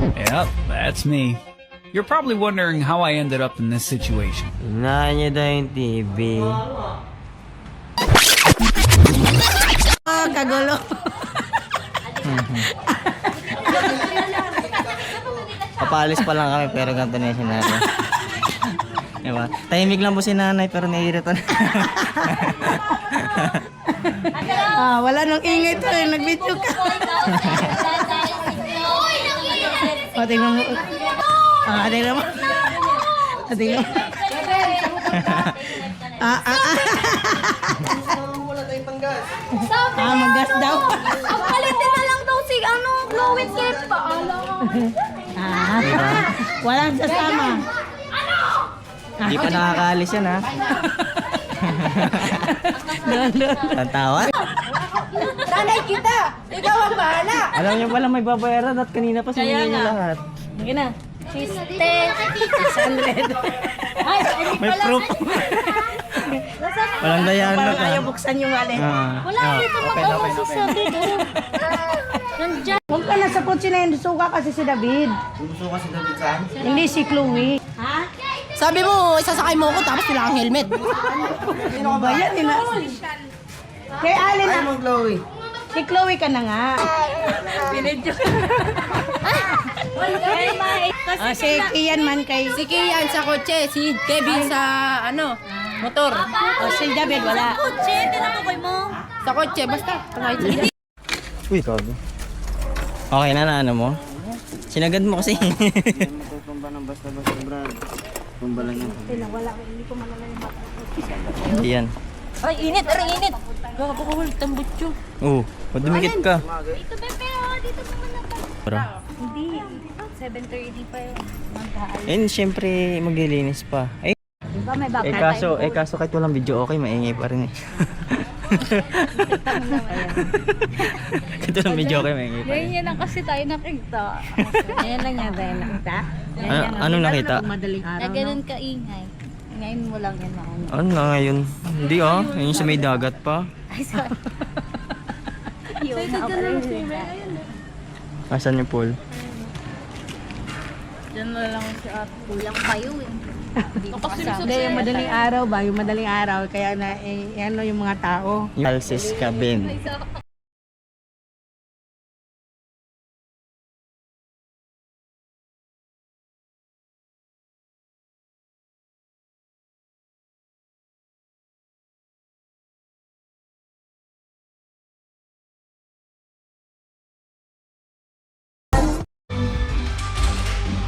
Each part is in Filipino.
Yep, that's me. You're probably wondering how I ended up in this situation. Unahan niya daw yung TV. Oh, kagulo. Papalis pa lang kami pero ganito na yung scenario. Diba? Tahimik lang po si nanay pero naiirita na. Wala nang ingay to. Nag-video ka. Tingnan mo. Tingnan mo. Tingnan mo. Magas daw. Ang palitin na lang daw si Glowing Cape pa. Walang sasama. Hindi pa nakakaalis yan ha. Ang tawa? Nanay kita! Ikaw ang bahala! Alam niyo pala may babayaran at kanina pa sinigay niyo lahat. Sige na. She's 600. Ay, hindi May pala. proof. Walang dayan na Parang ka. ayaw buksan yung wallet. Wala dito mag-awa si David. Nandiyan. Huwag ka na sa kotse na yun. Suka kasi si David. Gusto ka si David saan? Hindi si Chloe. Sabi mo, isasakay mo ako tapos wala kang helmet. Sino ba yan? Kay Alin na. Mo, Chloe. Si Chloe ka na nga. Pinidyo. Si Kian man kay... Si Kian sa kotse, si Kevin sa motor. si David wala. Kutsi, tinakoy mo. Sa kotse, basta. Uy, sabi. Okay na ano mo? Sinagad mo kasi. Matutumba ng basta-basta, brad. Tumba lang yan. Hindi yan. Ay, init, init. Gago ko, tambot yun. Oo, madumikit ka. Dito, bebe, dito mo muna pa. Para. Hindi, 7:30 pa yun. And syempre, maglilinis pa. Eh, Diba may baka kaso kahit walang video, okay, maingay pa rin eh. Kahit walang video, okay, maingay pa rin. Ganyan lang kasi tayo nakita. Ayan lang yan tayo nakita. Anong nakita? Madaling Na araw. ganun kaingay. Ngayon mo lang yan ako. Ano na ngayon? Hindi yun sa may dagat pa. Ay, sorry. Yun na ako rin. Asan yung pool? Diyan na lang siya. Kulang kayo eh. Hindi ko kasama. Hindi, yung madaling araw ba? Yung madaling araw. Kaya na, ano yung mga tao. Yung Alcis Cabin.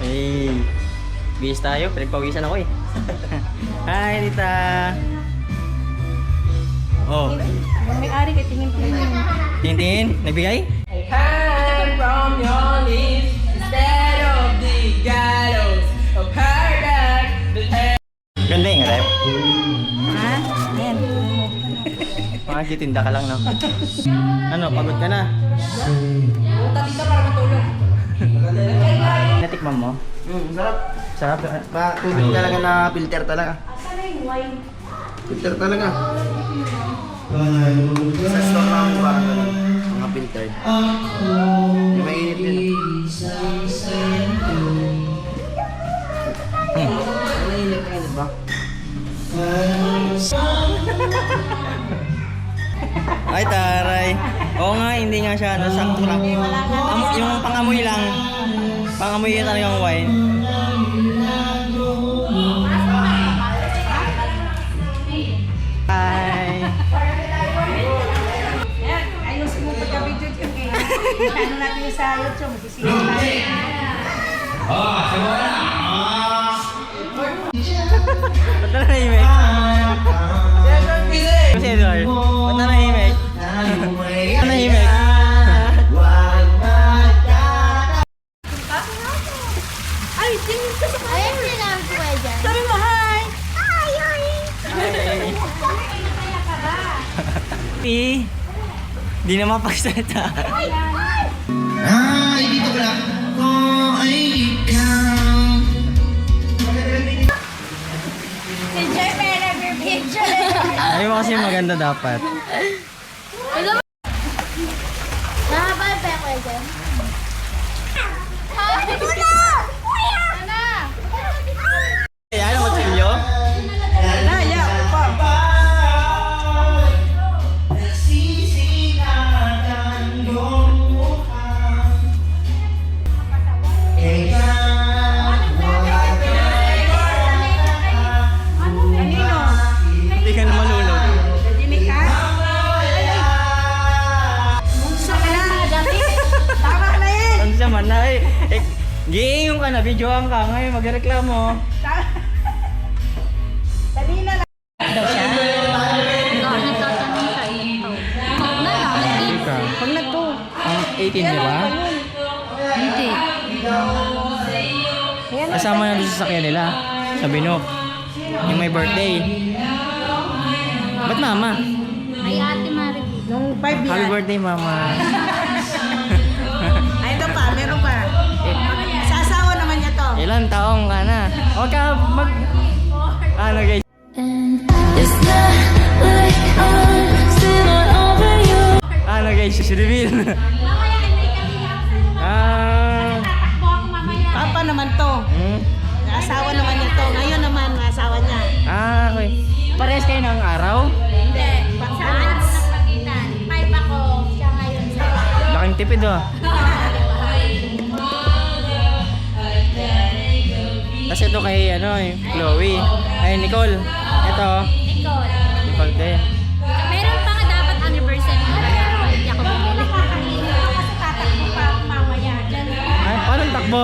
Hey, bis tayo. Pinagpawisan ako eh. Hi, Rita. Oh, Yung may-ari, tingin-tingin. tingin-tingin. Nagbigay? Hang from your lips instead of the gallows of paradise. Ganda yung rep. Ha? Ayan. Makakitinda ka lang, no? Ano, pagod ka na? Punta dito para matulog. Natikman mo? Sarap. Sarap. Tubig talaga na filter talaga. Filter talaga. Sa store namin parang ganun. Mga filter. Yung mainit yun. Mainit ba? Ay, taray. Oo nga, hindi nga siya sakto lang. Yung pangamoy lang. Pangamoy yun talagang wine. Hi. Ayusin mo pagka-video dyan eh. Ano natin yung sa YouTube, magsisingin tayo. Ba't na nahimik? Kasi Edward, ba't na nahimik? Ba't na nahimik? Ay, tingin ko sa kanya. Ayun, sinabi ko kayo dyan. Sabi mo, hi! Di na mapagsalita. Ay, dito ka lang. Oh, ay, ikaw. Si Jeremy, nag-picture. Ayaw mo kasi maganda dapat. Nakabal pa ako dyan. naman na eh. Giingong ka na, videoan ka. Ngayon magreklamo. Dali na lang. Daw siya? Ikaw ang nagtatanong sa ilang taon. Ikaw na lang. Hindi ka. Pag nagto. Ang 18 di ba? Hindi. Kasama na doon sa sakyan nila. Sa Binok. Yung may birthday. Ba't mama? Ay, Ate Maribel. Nung 5 Happy yan. birthday mama. Ay, ito pa. Meron pa. Sa asawa naman niya to. Ilan taong ka na? Huwag ka mag... Ano guys? Ano guys? Si Reveal. Tatakbo ako mamaya. Papa naman to. Asawa naman niya to. Ngayon naman, asawa niya. Okay. Parehas kayo ng araw? Hindi. Sa araw ng pagitan. 5 ako. Siya ngayon. Laking tipid oh. Tapos ito kay ano Chloe. Ay Nicole. Ito. Nicole. Nicole din. Meron pa nga dapat anniversary. Pero hindi ako bumili. Kasi tatakbo pa ako mamaya. Diyan. Ay, paano takbo?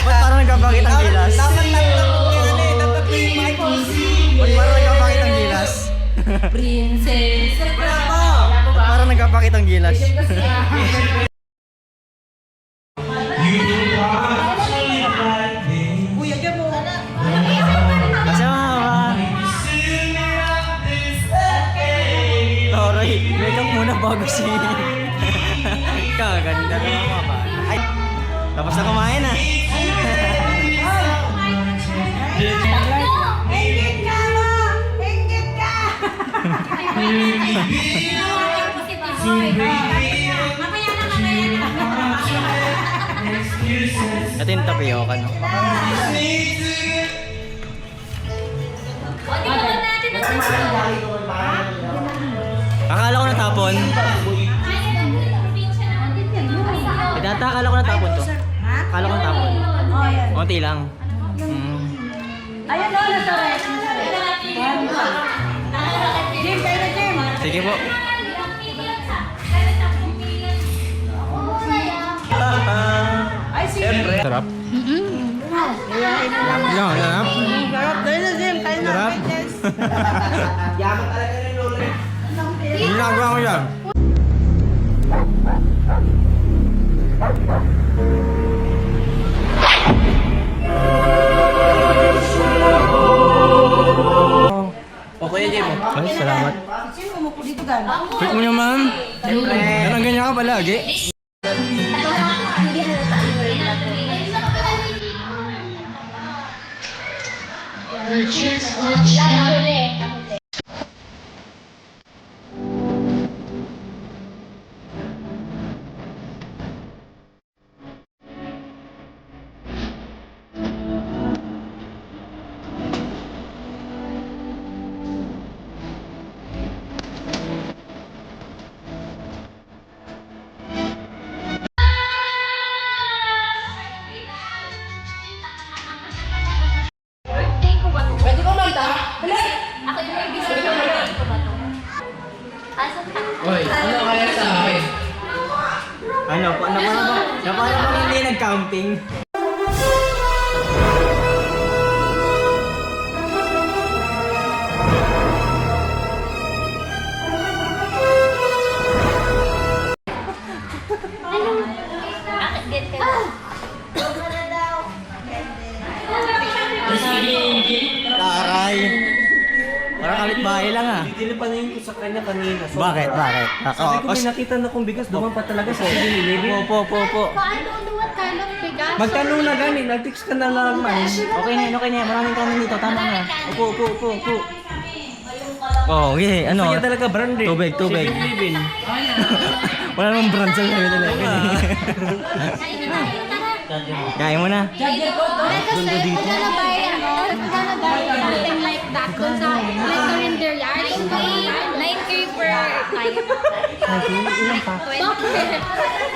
Ba't parang nagpapakit ang gilas? Ba't parang nagpapakit ang gilas? Princess. Ba't parang nagpapakit ang gilas? Kuya, dyan mo. Kasama ka ba? Toray, wake up muna bago si... Kaganda naman mga ba? Ay, tapos na kumain ah. Ingit ka mo! Ingit ka! Mamaya na, mamaya na. Ito yung tapioca no? O, di ba natin ang Akala ko natapon. Data, akala ko natapon to. Ha? Akala ko natapon. Oh, yan. Konti lang. Ayan o, nasa red. Jim, tayo na, Jim. Sige po. Ay, sige. Sarap. Yan, sarap. Sarap. Tayo na, Jim. Tayo na. Sarap. Fitness. Ginagawa ko yan. Okay, Jim. Ay, salamat. Jim, umupo dito gano'n. Quick mo naman. Ganang ganyan ka palagi. Pwede ko manta? Ako yung may bisyo ko ba to? Asan ka? Hoy, ano kaya sa akin? Ano, paano ba hindi nag-counting? Bakit get ka ba? Taray. Parang kapitbahay lang ah. Dinipanin ko sa kanya kanina. So, Bakit? Sabi ko may nakita na kong bigas, duman pa talaga sa 7-Eleven. Po. Paano what kind of bigas? Magtanong na gani, nag-text ka na lang man. Okay na. Maraming kanin dito. Tama na. Upo. Oh, okay. Ano? Kaya talaga brand eh. Tubig. 7-Eleven. Wala namang brand sa 7-Eleven. Kaya mo na. Kasi we're gonna buy something like that dun sa like the reindeer yard. 9K per night. Ilang pa? Bakit?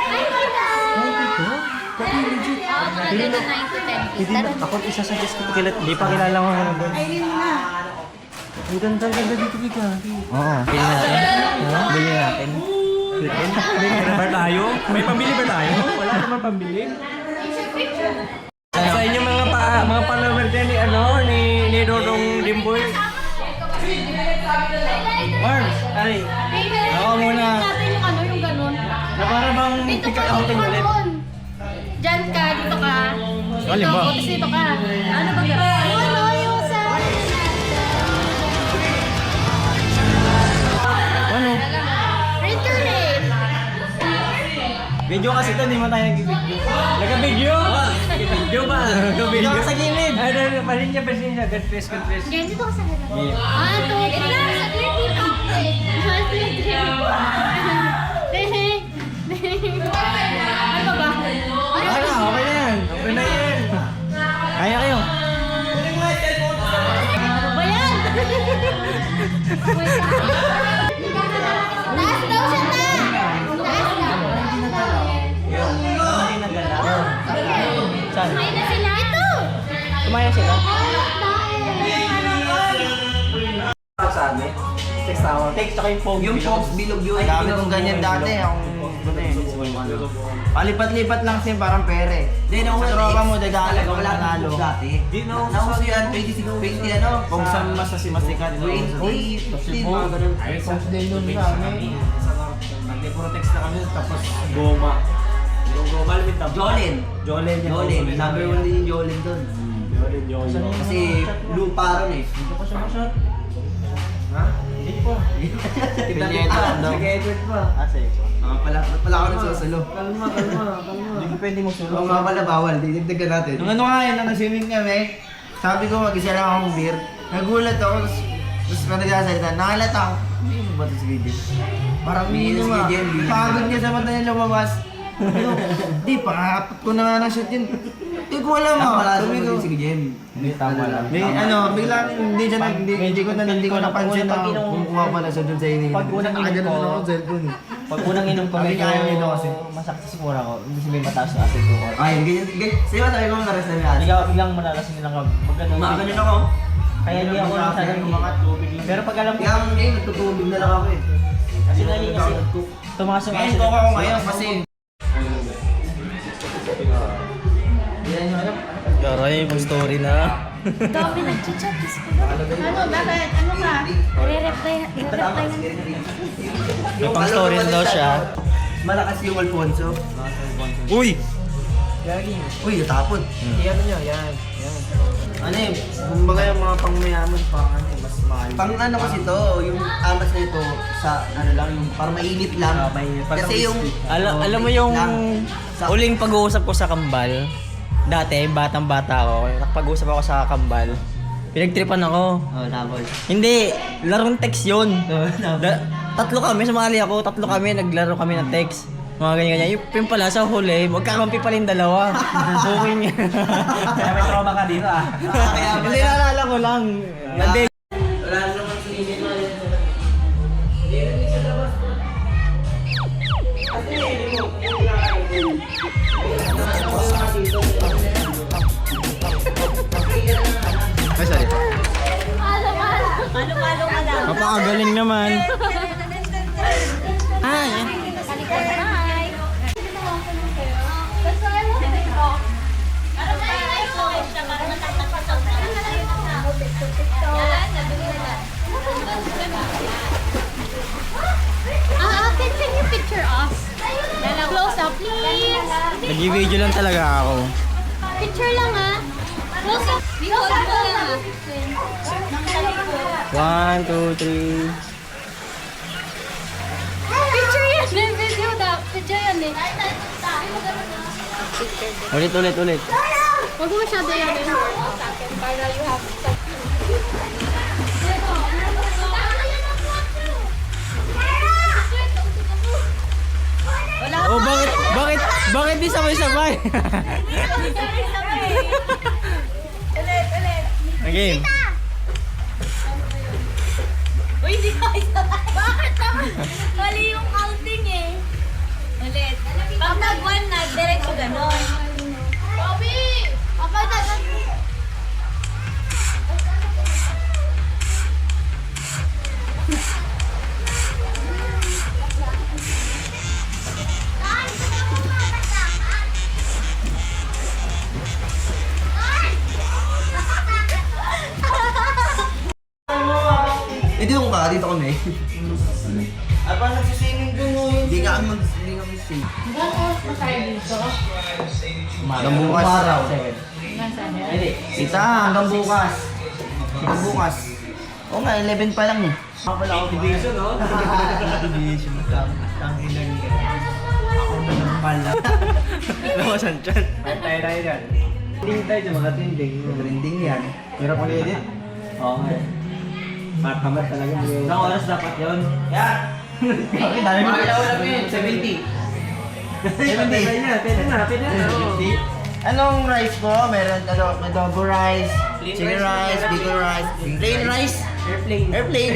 Ay, wala. Oo, mga ganun 9 to 10. Hindi na, ako isasuggest ko kilat. Hindi pa kilala ko ano doon. Ang ganda dito bigla. Oo, bili natin. Bili natin. Bili ba tayo? May pambili ba tayo? Wala naman pambili. Sa inyo mga follower din ni Dodong Dimboy. Mars, ay. Ako muna. Natin yung ano, yung ganun. Na para bang Dito tika ka, outing ulit. Diyan ka, dito ka. Alin ba? Tapos dito ka. Ano ba ka? Ano yung sa... Ano? Printer rate. Video kasi ito, hindi mo tayo nag-video. Naka-video? Naka-video ba? Video ka sa gilid. Ay, pasensya. God bless. Ganyan, dito ka sa harap. Ah, ito. Ito lang, sa clear dito. Ano ba? Ano? Okay na yan. Okay na yan. Kaya kayo. Ano ba yan? Taas daw siya na! Taas daw. Saan? Kumain na sila. Ito! Tumaya sila? Sa amin. Text ako. Text tsaka yung phone. Yung Fox bilog yun. Ang dami kong ganyan dati. Palipat-lipat lang siya parang pere. Di na Sa tropa mo, dadala ka wala nanalo. nalo. Dati. Di na Nauso yan, 20 ano? Kung saan masikat. 20, 15. Mga ganun. Ay, Fox din nun namin. Nag-protext na kami tapos goma. Yung goma, limit na. Jolin. Jolen. Number 1 din yung Jolin doon. Jolen. Kasi lupa ron eh. Hindi pa siya ma-shot. Ha? Hindi pa. Pinyeta, no? Nag-edit pa. Ase. Pala ako nagsusulo. Kalma. Hindi ko pwede mo sulo. Kung nga pala bawal, didagdagan natin. Nung ano nga yun, nung nag-swimming kami, sabi ko mag-isa lang akong beer. Nagulat ako, tapos pa nagsasalita, nakalata ako. Hindi mo ba ito si Gideon? Parang minum ah. Pagod niya sa mata niya lumabas. Di, pangapat ko na nga ng shot yun. Hindi ko alam ah. Sabi ko, si Gideon. Hindi, tama lang. Biglang hindi ko napansin na kumukuha pala siya dun sa inyo. Pag unang inom Nakagano ko- na ako sa cellphone eh. Pag unang inom ko, Sabi medyo kaya nito kasi. masakit sa sikura ko. Hindi sabihin mataas yung acid ko. Ay, ganyan. Sa'yo ba tayo kung naras na may Hindi ka biglang malalasing lang ka. Pag ganun. Makaganon ako. Kaya hindi ako masyadong umangat. Pero pag alam ko, Kaya ngayon, nagtutubig na lang ako eh. kasi nali kasi tumaas yung Ngayon, acid. ko ako ngayon kasi... Yan yung alam. Garay, pag story na. Dami nag-chat. Ano, bakit? Ano ka? Re-reply na. May pang story na daw siya. Malakas yung Alfonso. Uy! Uy, natapon. Ano nyo? Yan. Ano eh, kumbaga yung mga pangmayaman, mas mahal. Pang ano kasi to, yung amas na ito, sa ano lang, yung parang mainit lang. Kasi yung... Alam mo yung lang. Sa- uling pag-uusap ko sa Kambal. Dati, batang-bata ako. Nakapag-uusap ako sa Kambal. Pinagtripan ako. Oh, labol. Hindi, larong text yun. Tatlo kami, sumali ako, tatlo kami, naglaro kami ng text. Mga ganyan-ganyan. Yung pala sa huli, magkakampi pala yung dalawa. Okay niya. Kaya may trauma ka dito ah. Hindi, naalala ko lang. Hindi. Wala naman sa inyo na Ay, sorry. Palo-palo ka lang. Napakagaling naman. Ah, yan. Bye! Can you picture us? Close up, please. Nag-video lang talaga ako. Picture lang ah. Close up. Close up lang ah. 1, 2, 3. Picture yan eh. Video na. Picture yan eh. Ulit. Huwag mo masyado yan eh. Sa akin. Para you have Oh, bakit di sabay-sabay? Game. Uy, di ko isa. Bakit naman? Mali yung counting eh. Ulit. Pag nag-1 na, diretso ganon. Bobby! Kapag Dito ka, dito kami. At pa nagsiswimming doon mo. Hindi nga kami mag-sing. Hanggang bukas. Araw. Sita, hanggang bukas. Hanggang bukas. Oo nga, 11 pa lang eh. Motivation, no? Motivation. Tangin lang yan. Ako na lang pala. Lawasan dyan. Tayo dyan. Tingin tayo dyan, mga trending. Trending yan. Hirap mag-edit? Oo nga. Matamat talaga. Ilang oras dapat yun? Yan! Okay, dami mo. Wala pa yun, 70. 70 pwede na. Anong rice po? Meron adobo rice, chicken rice, bigger rice, plain rice, Airplane. airplane.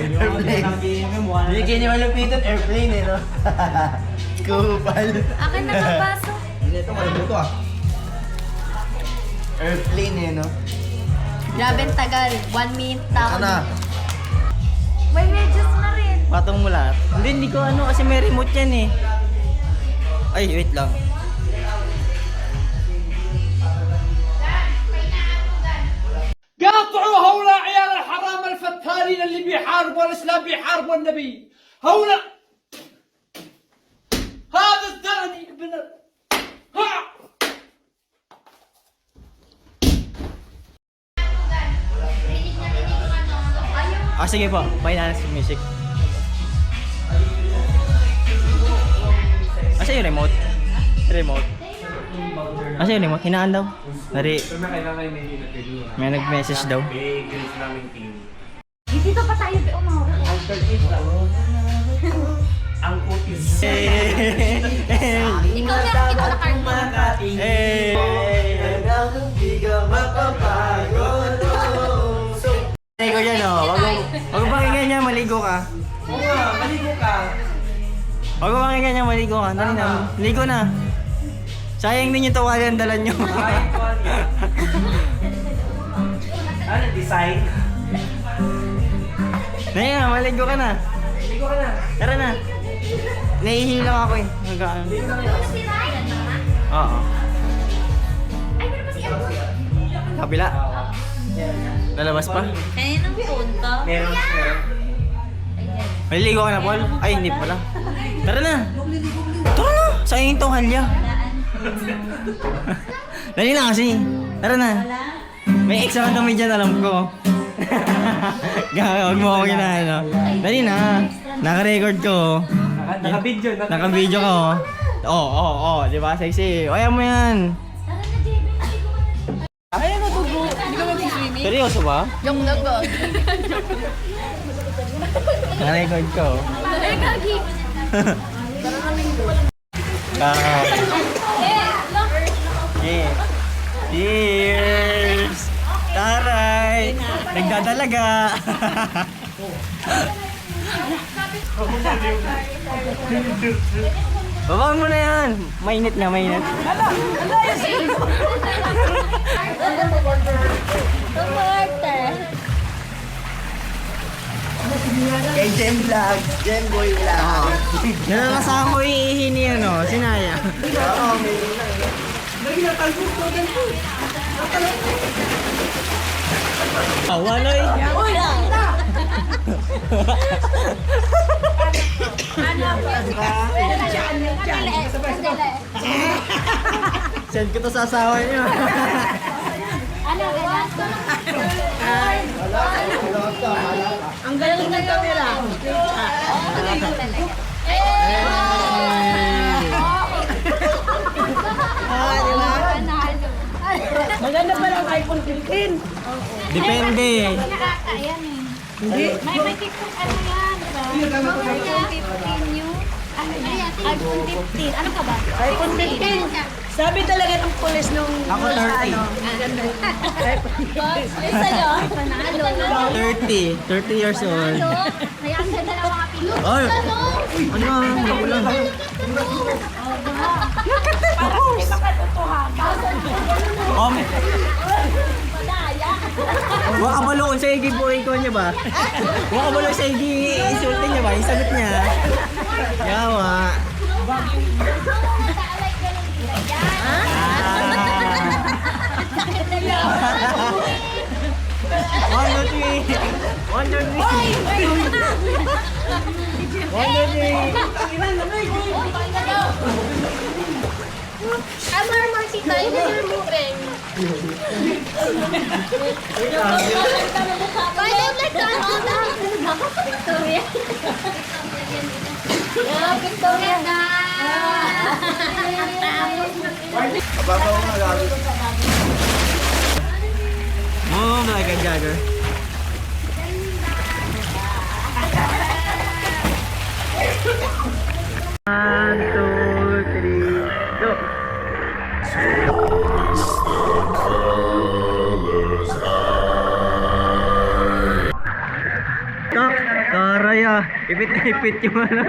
Airplane. Bigyan niyo malupitan, airplane eh, no? Kupal. akin nakabaso. Hindi ito, malabuto ah. Airplane eh, no? Grabe ang tagal. 1 minute Ano na? May medyas na rin. Patong mo lahat. Hindi ko ano kasi may remote yan eh. Ay, wait lang. قاطعوا هؤلاء عيال الحرام الفتالين اللي بيحاربوا الاسلام بيحاربوا النبي هؤلاء هذا الزاني ابن ها Sige po, finance music. Asa yung remote? Remote. Asa yung remote? Hinaan daw. Nari, may nag-message daw. Dito pa tayo. Ang kutis. Ikaw na card mo. Maligo dyan oh. Wag mo pakinggan niya, maligo ka. Oo nga, maligo ka. Wag mo pakinggan niya, maligo ka. Dali na, maligo na. Sayang din yung tawagan ang dala nyo. Ano, design? Dali na, maligo ka na. Maligo ka na. Tara na. Nahihilang ako eh. Hanggang. Oo. Kabila. Lalabas pa? Kaya ng punto. Meron. Maliligo ka na, Paul? Ay, hindi pala. Tara na. Tara na. Sayang yung tuhalya. Dali na kasi. Tara na. May extra kami dyan, alam ko. Huwag mo ako ginaano. Dali na. Naka-record ko. Naka-video. Naka-video ko. Oo. Di ba? Sexy. Ayaw mo yan. Ayaw na tubo. Hindi ka mag-swimming. Seryoso ba? Yung nagod. Naka-record ko. Ay, gagi. Yeah. Cheers! Taray! Nagdadalaga! Babaan mo na yan! Mainit nga, mainit. Kay Jem Vlog, Jem Boy Vlog. Nalalasahan ko iihi ni ano, sinaya. Waloy! Send ko to sa asawa niyo. Ang galing ng camera. Maganda pa lang iPhone 15. Depende. Nakakaayan eh. Hindi. May TikTok ano yan, diba? May 15 yung iPhone 15. Ano ka ba? iPhone 15. Sabi talaga ng pulis nung... Ako 30. Ay, sa'yo? Panalo. 30 years old. Kaya ang ganda ng mga pilo. Ay! Ano ang nakulang? Waka balon sa igi po ikaw niya ba? Waka balon sa igi isulti niya ba? Yung sagot niya. Yawa. One, two, three. One, two, three. One, two, three. Ano naman si tayo na yung mukeng? Kaya like Victoria. Victoria na! Babaw nga gabi. Oh my God, Jagger. One, two, three, go. Taray ah. Ipit na ipit yung ano.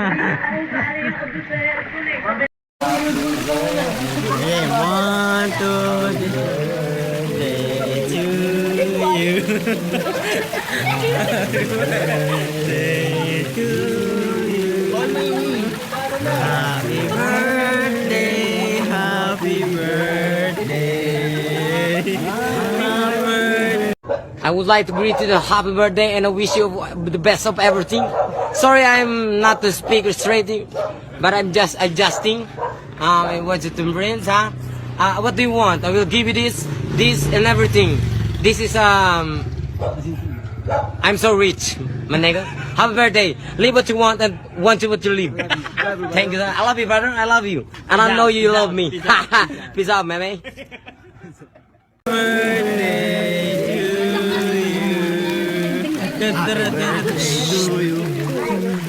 Okay, one, two, three, to you. Happy birthday to you. Happy birthday, happy birthday. Happy birthday. I would like to greet you the happy birthday and I wish you the best of everything. Sorry I'm not the speaker straight, but I'm just adjusting. What's it in brains, huh? What do you want? I will give you this and everything. This is I'm so rich, my nigga. Happy birthday. Live what you want and want to what you live. Thank you, sir. I love you, brother. I love you. And I know you love me. Peace out, man.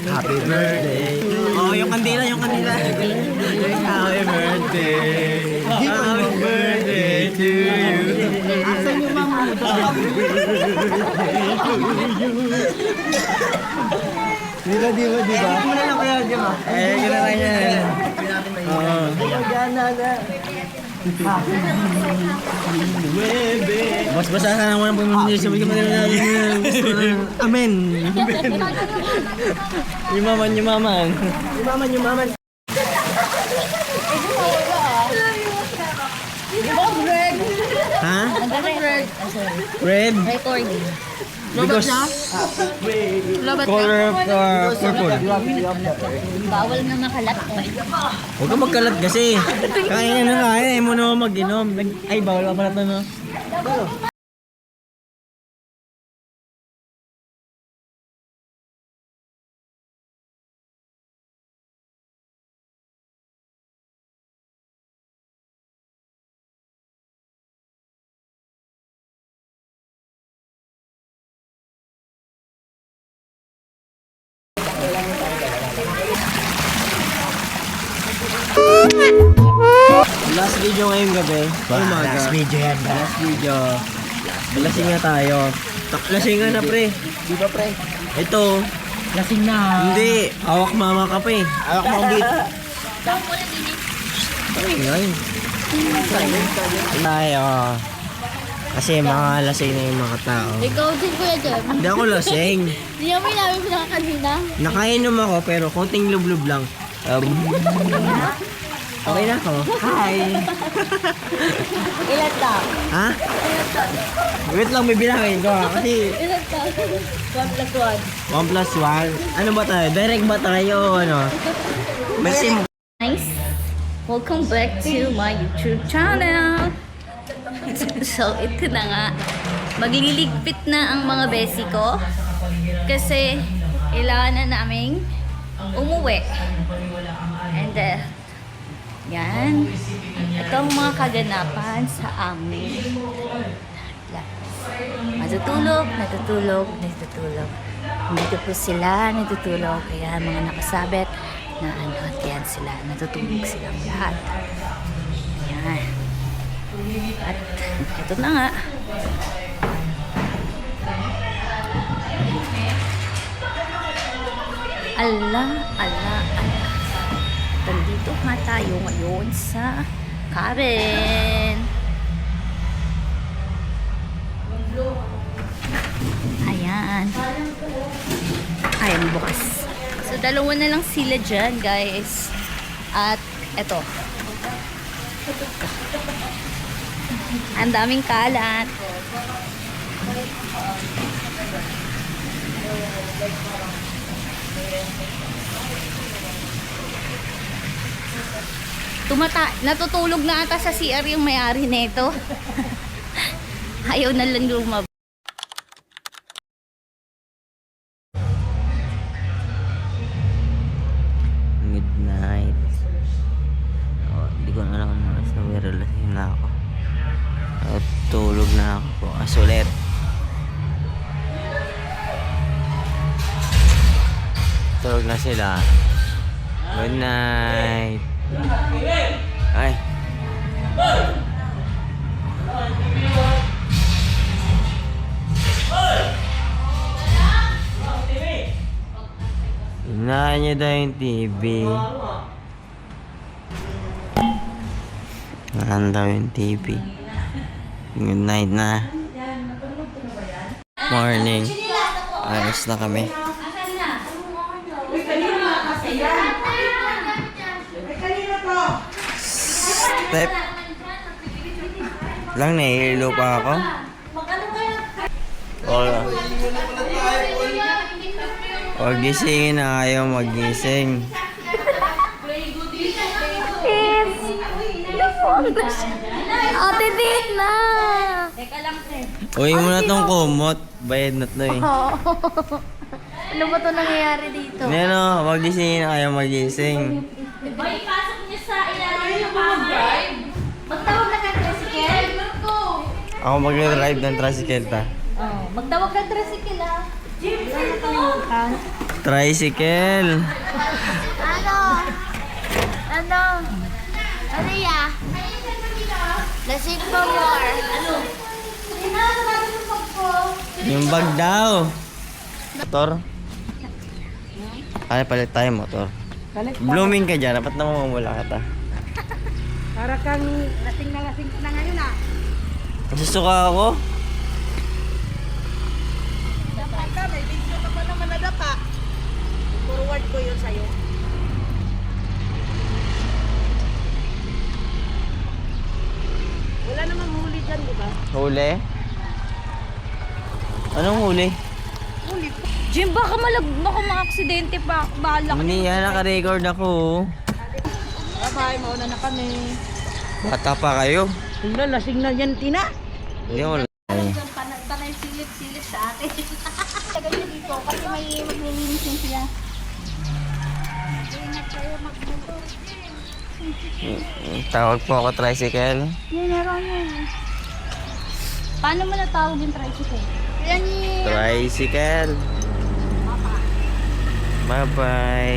Happy birthday. Oh, yung kandila, yung kandila. Happy birthday. Happy birthday to you. Asan yung mama? Diba? Mo na lang kaya, di ba? Gano'n lang yan. Oo. Bas-basa ka naman ang pamilya. Sabi ka man. Amen. Yumaman. Ha? Red? Recording. Because color of purple. Bawal na makalat. Huwag ka magkalat kasi. Kaya na kaya. Ayaw mo naman mag-inom. Ay, bawal ka pala ito, no? Last video ngayong gabi. Umaga. Last video yan. Last video. Lasing na tayo. Lasing na pre. Di ba pre? Ito. Lasing na. Hindi. Awak mama ka pa eh. Awak mo ang beat. Ay. Tayo. Kasi mga lasing na yung mga tao. Ikaw din, Kuya Jem. Hindi ako lasing. Hindi naman namin pinakakanina. Nakainom ako pero konting lublob lang. Okay na ako. Hi! Ilan daw? Ha? Wait lang, may bilangin ko ha. Kasi Ilan daw? 1 plus 1. 1 plus 1. Ano ba tayo? Direct ba tayo o ano? Merci mo. Nice. Welcome back to my YouTube channel. So, ito na nga. Magliligpit na ang mga besi ko. Kasi, kailangan na naming umuwi. And, yan. Ito ang mga kaganapan sa amin. Natutulog. Dito po sila natutulog. Kaya mga nakasabit na yan sila. Natutulog silang lahat. Yan. At ito na nga. Ala. Nandito nga tayo ngayon sa cabin. Ayan. Ayan, bukas. So, dalawa na lang sila dyan, guys. At, eto. Ang daming kalat. Natutulog na ata sa CR yung may-ari nito. Ayaw na lang lumabas. Midnight. Hindi ko na alam kung oras na lasing na ako. At tulog na ako bukas ulit. Tulog na sila. Good night. Ay. Inahan niyo daw yung TV. Inahan daw yung TV. Good night na. Morning. Ayos na kami. Step. Lang nahihilo pa ako. Huwag gisingin na ayaw magising. Ate, date na! Uwi mo na tong kumot. Bayad na to eh. Ano ba ito nangyayari dito? Neno, huwag gisingin na ayaw magising. Boy, pasok niyo sa ilalim yung drive. Magtawag na ng tricycle. Ako mag-drive ng tricycle ta. Oh, magtawag ng tricycle ah. Tricycle. Ano ya? Lasing pa more. Ano? Yung bag daw. Motor. Kaya palit tayo motor. Blooming ka dyan. Dapat naman mamula ka ta. Para kang lasing na ngayon ah. Masusuka ako. Dapat ka, may video ka pa naman na dapa. Forward ko yun sa'yo. Wala namang huli dyan, di ba? Huli? Anong huli? Jim, baka maka-aksidente pa. Bahala ka. Hindi yan, naka-record ako. Bye-bye, mauna na kami. Bata pa kayo. Tingnan, lasing na yan, Tina. Hindi wala. Ay. Panay silip-silip sa akin. Tagal niyo dito kasi may maglilinis yung siya. Ingat kayo magmotor. Tawag po ako tricycle. Meron yun. Paano mo natawag yung tricycle? Yan Tricycle. Bye-bye.